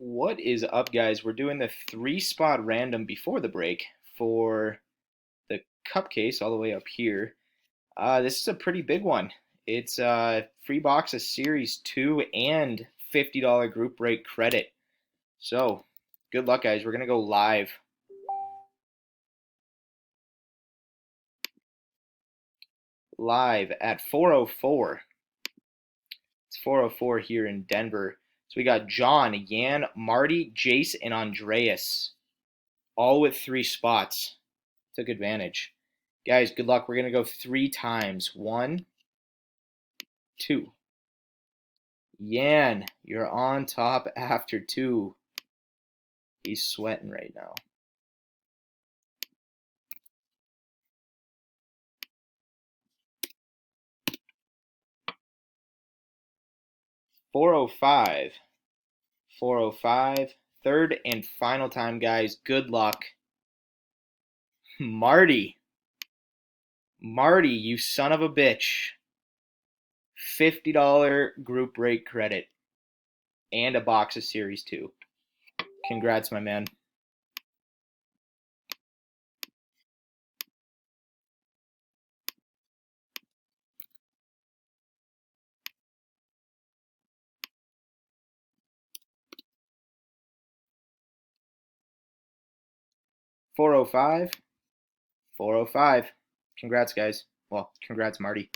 What is up, guys? We're doing the three-spot random before the break for the cup case all the way up here. This is a pretty big one. It's a free box of Series 2 and $50 group break credit. So, good luck, guys. We're going to go live at 4:04. It's 4:04 here in Denver. So we got John, Yan, Marty, Jace, and Andreas, all with three spots. Took advantage. Guys, good luck. We're going to go three times. One, two. Yan, you're on top after two. He's sweating right now. $405. $405. Third and final time, guys. Good luck. Marty. Marty, you son of a bitch. $50 group break credit and a box of Series 2. Congrats, my man. $405. $405. Congrats, guys. Well, congrats, Marty.